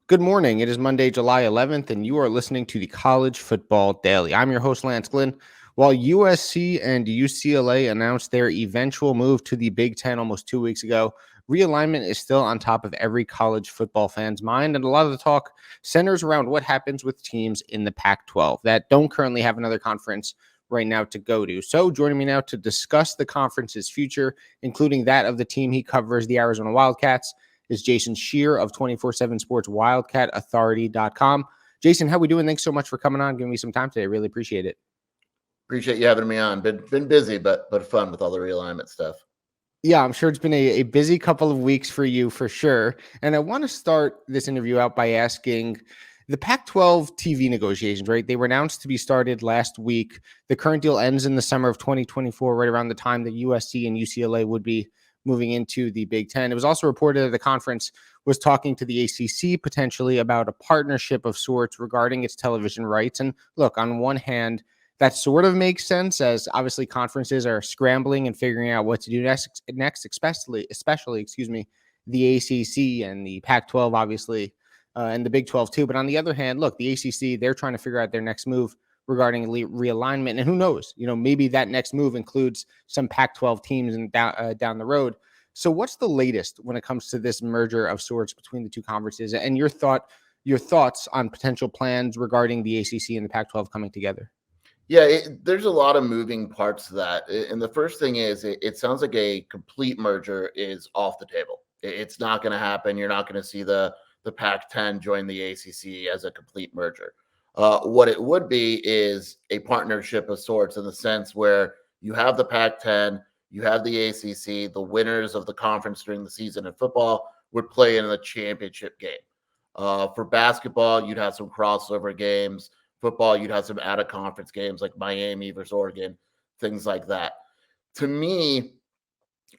Good morning. It is Monday, July 11th, and you are listening to the College Football Daily. I'm your host, Lance Glynn. While USC and UCLA announced their eventual move to the Big Ten almost 2 weeks ago, realignment is still on top of every college football fan's mind, and a lot of the talk centers around what happens with teams in the Pac-12 that don't currently have another conference right now to go to. So joining me now to discuss the conference's future, including that of the team he covers, the Arizona Wildcats, is Jason Scheer of 24/7 Sports Wildcat Authority.com. Jason, how we doing? Thanks so much for coming on, giving me some time today. Really appreciate it. Appreciate you having me on. Been busy, but fun with all the realignment stuff. Yeah, I'm sure it's been a busy couple of weeks for you for sure. And I want to start this interview out by asking the Pac-12 TV negotiations, right? They were announced to be started last week. The current deal ends in the summer of 2024, right around the time that USC and UCLA would be moving into the Big Ten. It was also reported that the conference was talking to the ACC potentially about a partnership of sorts regarding its television rights. And look, on one hand, that sort of makes sense as obviously conferences are scrambling and figuring out what to do next, especially, the ACC and the Pac-12, obviously, and the Big 12 too. But on the other hand, look, the ACC, they're trying to figure out their next move regarding realignment. And who knows, maybe that next move includes some Pac-12 teams and down the road. So what's the latest when it comes to this merger of sorts between the two conferences and your thoughts on potential plans regarding the ACC and the Pac-12 coming together? Yeah, there's a lot of moving parts to that. And the first thing is, it sounds like a complete merger is off the table. It's not going to happen. You're not going to see the Pac-10 join the ACC as a complete merger. What it would be is a partnership of sorts in the sense where you have the Pac-10, you have the ACC, the winners of the conference during the season in football would play in the championship game. For basketball, you'd have some crossover games. Football, you'd have some out of conference games like Miami versus Oregon, things like that. To me,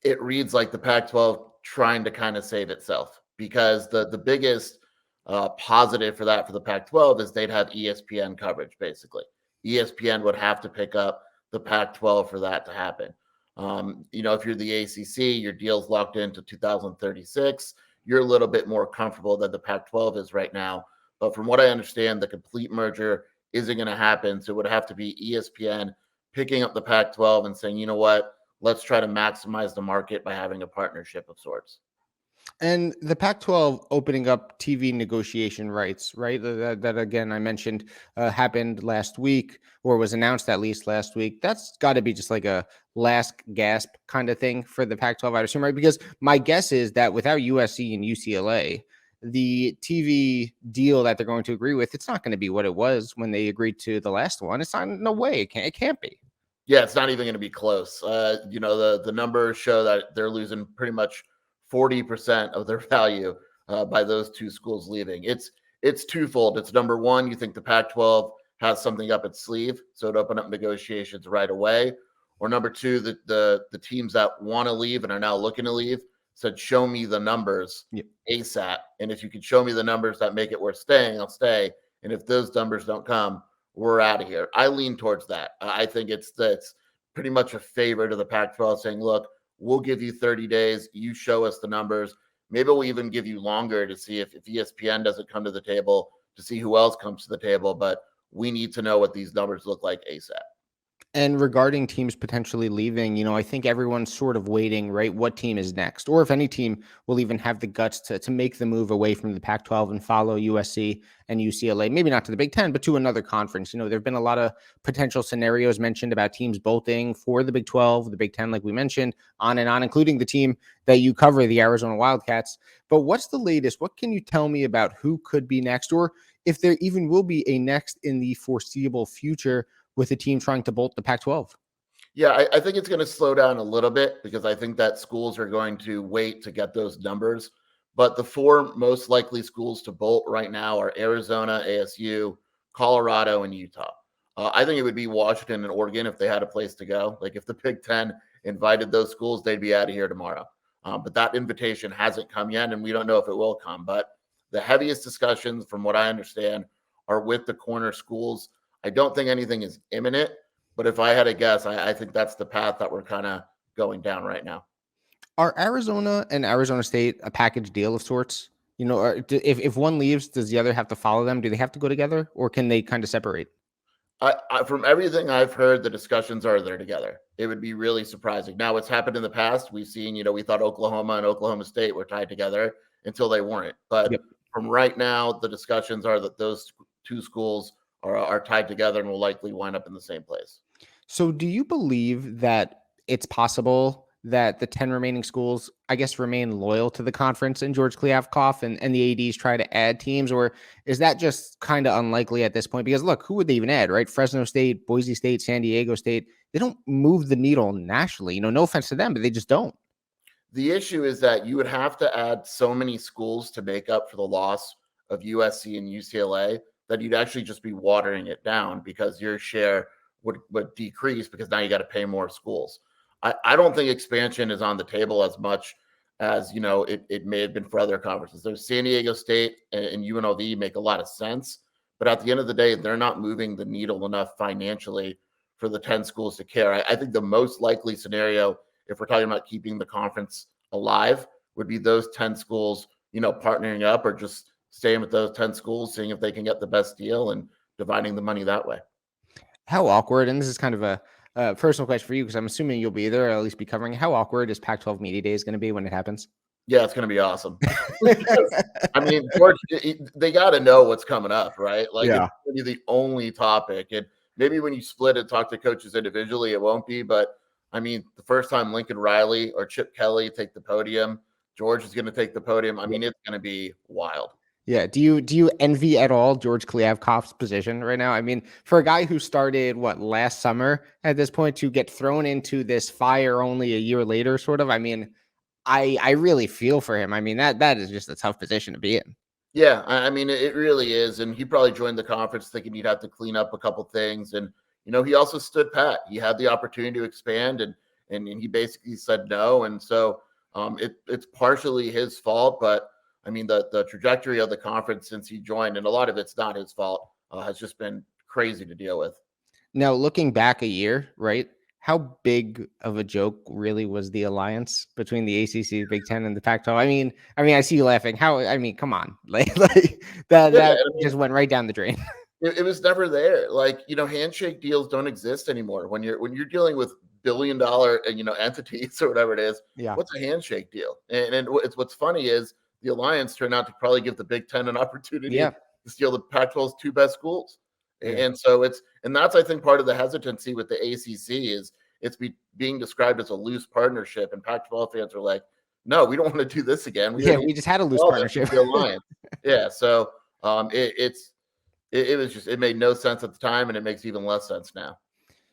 it reads like the Pac-12 trying to kind of save itself because the biggest positive for that for the Pac-12 is they'd have ESPN coverage basically. ESPN would have to pick up the Pac-12 for that to happen. If you're the ACC, your deal's locked into 2036. You're a little bit more comfortable than the Pac-12 is right now. But from what I understand, the complete merger isn't going to happen. So it would have to be ESPN picking up the Pac-12 and saying, you know what, let's try to maximize the market by having a partnership of sorts. And the Pac-12 opening up TV negotiation rights, right? That again, I mentioned happened last week or was announced at least last week. That's got to be just like a last gasp kind of thing for the Pac-12, I'd assume, right? Because my guess is that without USC and UCLA, the TV deal that they're going to agree with, it's not going to be what it was when they agreed to the last one. It's not, no way. It can't be. Yeah, it's not even going to be close. The numbers show that they're losing pretty much 40% of their value by those two schools leaving. It's twofold. It's number one, you think the Pac-12 has something up its sleeve, so it opened up negotiations right away. Or number two, the teams that want to leave and are now looking to leave said, show me the numbers ASAP. And if you could show me the numbers that make it worth staying, I'll stay. And if those numbers don't come, we're out of here. I lean towards that. I think it's pretty much a favor to the Pac-12 saying, look, we'll give you 30 days. You show us the numbers. Maybe we'll even give you longer to see if ESPN doesn't come to the table, to see who else comes to the table. But we need to know what these numbers look like ASAP. And regarding teams potentially leaving, I think everyone's sort of waiting, right? What team is next? Or if any team will even have the guts to make the move away from the Pac-12 and follow USC and UCLA, maybe not to the Big Ten, but to another conference. There have been a lot of potential scenarios mentioned about teams bolting for the Big 12, the Big 10, like we mentioned, on and on, including the team that you cover, the Arizona Wildcats. But what's the latest? What can you tell me about who could be next, or if there even will be a next in the foreseeable future with a team trying to bolt the Pac-12? Yeah, I think it's going to slow down a little bit because I think that schools are going to wait to get those numbers. But the four most likely schools to bolt right now are Arizona, ASU, Colorado, and Utah. I think it would be Washington and Oregon if they had a place to go. Like if the Big Ten invited those schools, they'd be out of here tomorrow. But that invitation hasn't come yet, and we don't know if it will come. But the heaviest discussions, from what I understand, are with the corner schools. I don't think anything is imminent, but if I had a guess, I think that's the path that we're kind of going down right now. Are Arizona and Arizona State a package deal of sorts? Or if one leaves, does the other have to follow them? Do they have to go together, or can they kind of separate? From everything I've heard, the discussions are they're together. It would be really surprising. Now, it's happened in the past. We've seen, we thought Oklahoma and Oklahoma State were tied together until they weren't. But Yep. from right now, the discussions are that those two schools are tied together and will likely wind up in the same place. So do you believe that it's possible that the 10 remaining schools, I guess, remain loyal to the conference and George Kliavkoff and the ADs try to add teams? Or is that just kind of unlikely at this point? Because look, who would they even add, right? Fresno State, Boise State, San Diego State. They don't move the needle nationally. No offense to them, but they just don't. The issue is that you would have to add so many schools to make up for the loss of USC and UCLA that you'd actually just be watering it down because your share would decrease because now you got to pay more schools. I don't think expansion is on the table as much as it may have been for other conferences. There's San Diego State and UNLV make a lot of sense, but at the end of the day, they're not moving the needle enough financially for the 10 schools to care. I think the most likely scenario, if we're talking about keeping the conference alive, would be those 10 schools, partnering up or just staying with those 10 schools, seeing if they can get the best deal and dividing the money that way. How awkward, and this is kind of a personal question for you because I'm assuming you'll be there or at least be covering. How awkward is Pac-12 Media Days going to be when it happens? Yeah, it's going to be awesome. Because, George, they got to know what's coming up, right? Like, Yeah. it's going to be the only topic. And maybe when you split it, talk to coaches individually, it won't be. But, the first time Lincoln Riley or Chip Kelly take the podium, George is going to take the podium. It's going to be wild. Yeah. Do you envy at all George Kliavkoff's position right now? For a guy who started last summer at this point to get thrown into this fire only a year later, sort of. I really feel for him. That is just a tough position to be in. Yeah, it really is. And he probably joined the conference thinking he'd have to clean up a couple things. And, he also stood pat. He had the opportunity to expand and he basically said no. And so it's partially his fault. But the trajectory of the conference since he joined, and a lot of it's not his fault, has just been crazy to deal with. Now, looking back a year, right? How big of a joke really was the alliance between the ACC, Big Ten, and the Pac-12? I see you laughing. Come on, that just went right down the drain. It was never there. Handshake deals don't exist anymore. When you're dealing with billion-dollar entities or whatever it is, Yeah. What's a handshake deal? And what's funny is the alliance turned out to probably give the Big Ten an opportunity to steal the Pac-12's two best schools. Yeah. And so that's I think part of the hesitancy with the ACC is it's being described as a loose partnership, and Pac-12 fans are like, no, we don't want to do this again. We just had a loose partnership. The alliance. Yeah, so it made no sense at the time, and it makes even less sense now.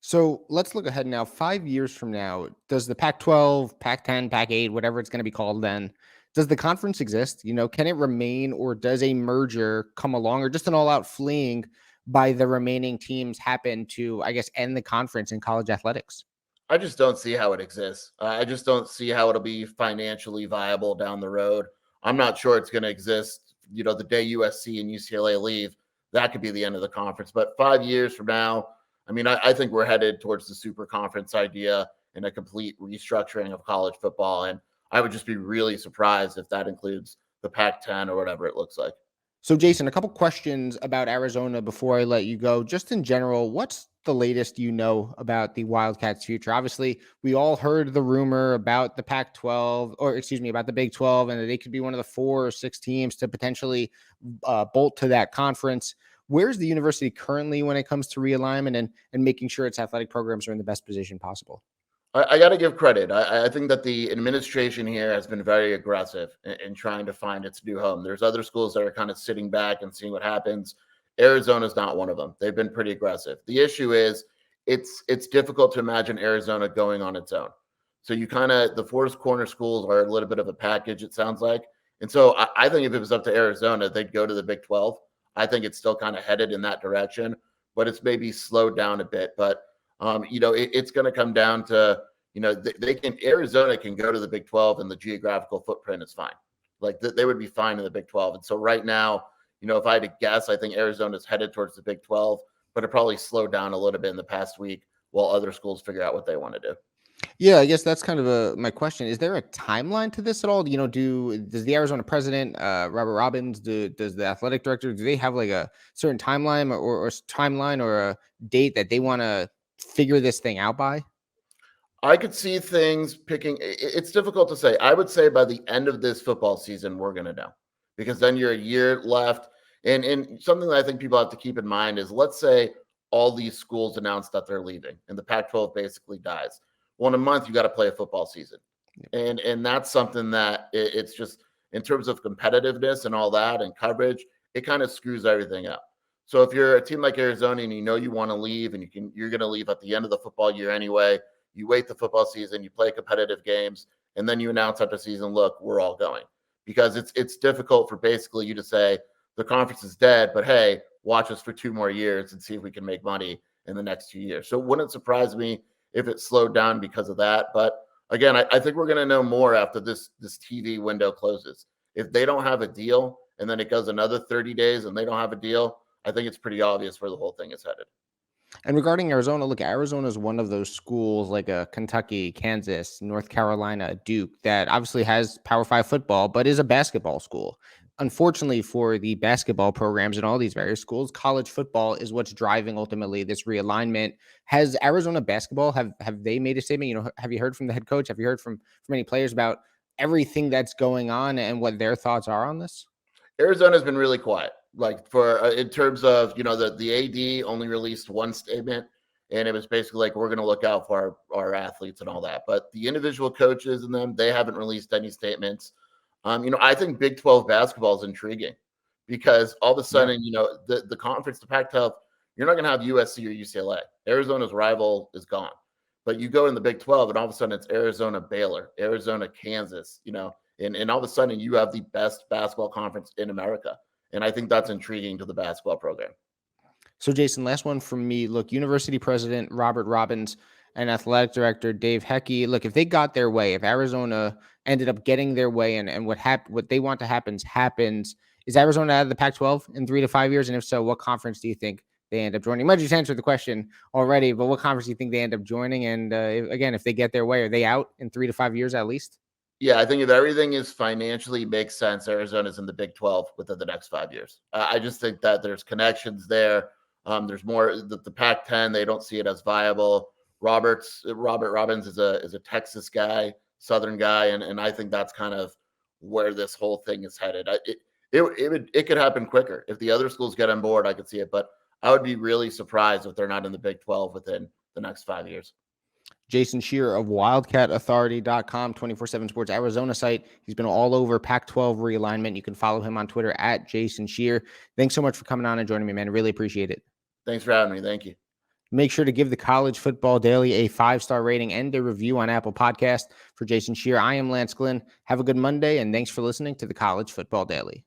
So let's look ahead now. 5 years from now, does the Pac-12, Pac-10, Pac-8, whatever it's going to be called then, does the conference exist? Can it remain, or does a merger come along, or just an all-out fleeing by the remaining teams happen to, I guess, end the conference in college athletics? I just don't see how it exists. I just don't see how it'll be financially viable down the road. I'm not sure it's going to exist. The day USC and UCLA leave, that could be the end of the conference. But 5 years from now, I think we're headed towards the super conference idea and a complete restructuring of college football. And I would just be really surprised if that includes the Pac-10 or whatever it looks like. So, Jason, a couple questions about Arizona before I let you go. Just in general, what's the latest about the Wildcats' future? Obviously, we all heard the rumor about the Pac-12, about the Big 12, and that they could be one of the 4 or 6 teams to potentially bolt to that conference. Where's the university currently when it comes to realignment and making sure its athletic programs are in the best position possible? I got to give credit. I think that the administration here has been very aggressive in trying to find its new home. There's other schools that are kind of sitting back and seeing what happens. Arizona's not one of them. They've been pretty aggressive. The issue is it's difficult to imagine Arizona going on its own. So the 4 corner schools are a little bit of a package, it sounds like. And so I think if it was up to Arizona, they'd go to the Big 12. I think it's still kind of headed in that direction, but it's maybe slowed down a bit. But it's going to come down to, Arizona can go to the Big 12 and the geographical footprint is fine. They would be fine in the Big 12. And so right now, if I had to guess, I think Arizona's headed towards the Big 12, but it probably slowed down a little bit in the past week while other schools figure out what they want to do. Yeah, I guess that's kind of my question. Is there a timeline to this at all? Does the Arizona president, Robert Robbins, does the athletic director, do they have like a certain timeline timeline or a date that they want to figure this thing out by? I could see things picking. It's difficult to say. I would say by the end of this football season, we're going to know, because then you're a year left. And something that I think people have to keep in mind is, let's say all these schools announce that they're leaving and the Pac-12 basically dies. Well, in a month, you got to play a football season. And that's something that it's just, in terms of competitiveness and all that and coverage, it kind of screws everything up. So if you're a team like Arizona and you know you want to leave, and you're going to leave at the end of the football year anyway, you wait the football season, you play competitive games, and then you announce after season, look, we're all going. Because it's difficult for basically you to say the conference is dead, but hey, watch us for 2 more years and see if we can make money in the next 2 years. So it wouldn't surprise me if it slowed down because of that. But again, I think we're going to know more after this TV window closes. If they don't have a deal and then it goes another 30 days and they don't have a deal, I think it's pretty obvious where the whole thing is headed. And regarding Arizona, look, Arizona is one of those schools like a Kentucky, Kansas, North Carolina, Duke that obviously has Power Five football, but is a basketball school. Unfortunately for the basketball programs in all these various schools, college football is what's driving ultimately this realignment. Has Arizona basketball have they made a statement? Have you heard from the head coach? Have you heard from any players about everything that's going on and what their thoughts are on this? Arizona's been really quiet. Like, for in terms of, the AD only released one statement, and it was basically like, we're going to look out for our athletes and all that. But the individual coaches and them, they haven't released any statements. I think Big 12 basketball is intriguing, because all of a Yeah. sudden, the conference, the Pac-12, you're not going to have USC or UCLA. Arizona's rival is gone. But you go in the Big 12, and all of a sudden it's Arizona, Baylor, Arizona, Kansas, and all of a sudden you have the best basketball conference in America. And I think that's intriguing to the basketball program. So, Jason, last one from me. Look, University President Robert Robbins and Athletic Director Dave Heckey. Look, if they got their way, if Arizona ended up getting their way, and what they want to happens, is Arizona out of the Pac-12 in 3 to 5 years? And if so, what conference do you think they end up joining? You might just answered the question already, but what conference do you think they end up joining? And again, if they get their way, are they out in 3 to 5 years at least? Yeah, I think if everything is financially makes sense, Arizona's in the Big 12 within the next 5 years. I just think that there's connections there. There's more. The Pac-10, they don't see it as viable. Robert Robbins is a Texas guy, Southern guy, and I think that's kind of where this whole thing is headed. It could happen quicker if the other schools get on board. I could see it, but I would be really surprised if they're not in the Big 12 within the next 5 years. Jason Scheer of WildcatAuthority.com, 24/7 Sports Arizona site. He's been all over Pac-12 realignment. You can follow him on Twitter at Jason Scheer. Thanks so much for coming on and joining me, man. Really appreciate it. Thanks for having me. Thank you. Make sure to give the College Football Daily a 5-star rating and a review on Apple Podcast. For Jason Scheer, I am Lance Glynn. Have a good Monday, and thanks for listening to the College Football Daily.